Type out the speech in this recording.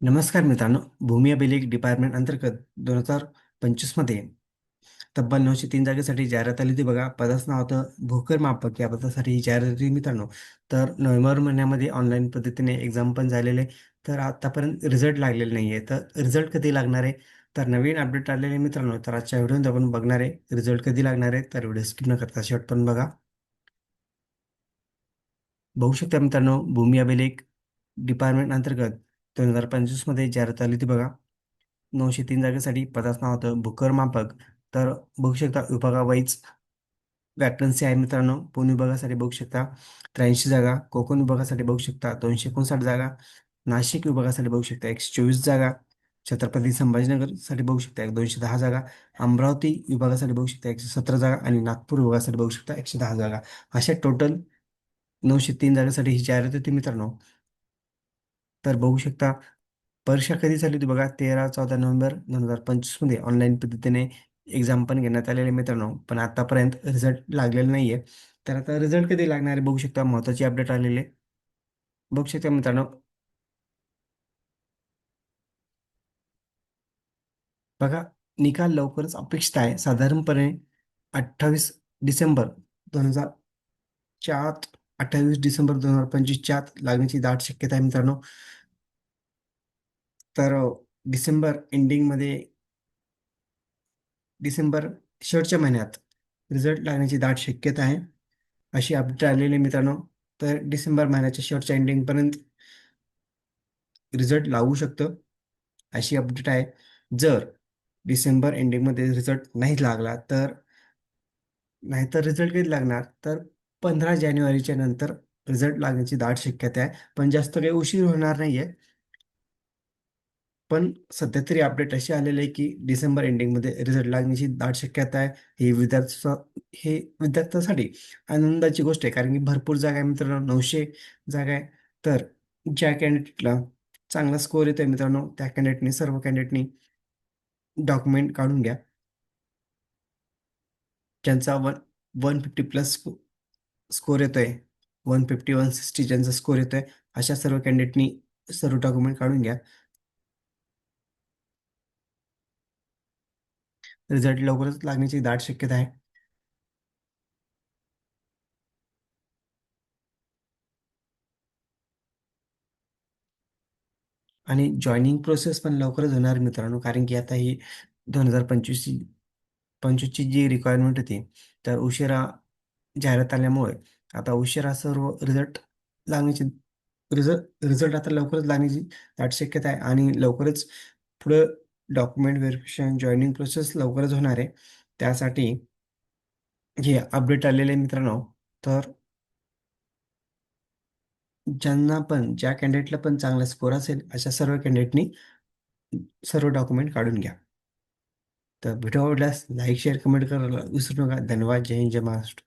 नमस्कार मित्रांनो. भूमी अभिलेख डिपार्टमेंट अंतर्गत 2025 मध्ये तब्बल 903 जागेसाठी जाहिरात आली होती बघा. पदाचं नाव होतं भूकर मापक. या पदासाठी ही जाहिरात होती मित्रांनो. तर नोव्हेंबर महिन्यामध्ये ऑनलाईन पद्धतीने एक्झाम पण झालेले. तर आतापर्यंत रिझल्ट लागलेले नाहीये. तर रिझल्ट कधी लागणार आहे? तर नवीन अपडेट आलेले आहे मित्रांनो. तर आजच्या व्हिडिओमध्ये आपण बघणार आहे रिझल्ट कधी लागणार आहे. तर व्हिडिओ स्किप न करता शेवटपर्यंत बघा. बघू शकता मित्रांनो, भूमी अभिलेख डिपार्टमेंट अंतर्गत 2025 मध्ये जाहिरात आली होती बघा. 903 जागेसाठी पदाचं नाव होतं भूकर मापक. तर बघू शकता विभागावाईज वॅकन्सी आहे मित्रांनो. पुणे विभागासाठी बघू शकता 83 जागा, कोकण विभागासाठी बघू शकता 259 जागा, नाशिक विभागासाठी बघू शकता 124 जागा, छत्रपती संभाजीनगरसाठी बघू शकता 210 जागा, अमरावती विभागासाठी बघू शकता 117 जागा आणि नागपूर विभागासाठी बघू शकता 110 जागा. अशा टोटल 903 जागासाठी ही जाहिरात होती मित्रांनो. तर बघू शकता परीक्षा कधी झाली होती बघा. 13-14 नोव्हेंबर 2025 मध्ये ऑनलाईन पद्धतीने एक्झाम पण घेण्यात आलेले मित्रांनो. पण आतापर्यंत रिझल्ट लागलेला नाहीये. तर आता रिझल्ट कधी लागणार आहे बघू शकता. महत्त्वाची अपडेट आलेली आहे. बघू शकता मित्रांनो. बघा, निकाल लवकरच अपेक्षित आहे. साधारणपणे 28 डिसेंबर 2004 28 डिसेंबर 2025च्या आत लागण्याची दाट शक्यता आहे मित्रांनो. तर डिसेंबर एंडिंगमध्ये, डिसेंबर शेवटच्या महिन्यात रिझल्ट लागण्याची दाट शक्यता आहे, अशी अपडेट आलेली आहे मित्रांनो. तर डिसेंबर महिन्याच्या शेवटच्या एंडिंगपर्यंत रिझल्ट लागू शकतं, अशी अपडेट आहे. जर डिसेंबर एंडिंगमध्ये रिझल्ट नाही लागला तर, नाहीतर रिझल्ट कधी लागणार तर 15 जानेवारीच्या नंतर रिझल्ट लागण्याची दाट शक्यता आहे. पण जास्त काही उशीर होणार नाहीये. पण सध्या तरी अपडेट अशी आलेली आहे की डिसेंबर एंडिंगमध्ये रिझल्ट लागण्याची दाट शक्यता आहे. ही हे विद्यार्थ्यांसाठी आनंदाची गोष्ट आहे, कारण की भरपूर जागा आहे मित्रांनो. 900 जागा आहे. तर ज्या कॅन्डिडेटला चांगला स्कोर येतोय मित्रांनो, त्या सर्व कॅन्डिडेटनी डॉक्युमेंट काढून घ्या. ज्यांचा 150 प्लस स्कोर येतोय, 150-160 ज्यांचा स्कोर येतोय, अशा सर्व कॅन्डिडेटनी सर्व डॉक्युमेंट काढून घ्या. रिझल्ट लवकरच लागण्याची दाट शक्यता आहे. आणि जॉईनिंग प्रोसेस पण लवकरच होणार मित्रांनो, कारण की आता ही 2025ची जी रिक्वायरमेंट होती, तर उशिरा जाहिरात आल्यामुळे आता उशिरा सर्व लागण्याची रिझल्ट आता लवकरच लागण्याची दाट शक्यता आहे. आणि लवकरच पुढं डॉक्युमेंट व्हेरिफिकेशन, जॉईनिंग प्रोसेस लवकरच होणार आहे. त्यासाठी हे अपडेट आलेले आहे मित्रांनो. तर ज्या कॅन्डिडेटला पण चांगला स्कोअर असेल, अशा सर्व कॅन्डिडेटनी सर्व डॉक्युमेंट काढून घ्या. तर व्हिडिओ आवडल्यास लाईक, शेअर, कमेंट करायला विसरू नका. धन्यवाद. जय हिंद, जय महाराष्ट्र.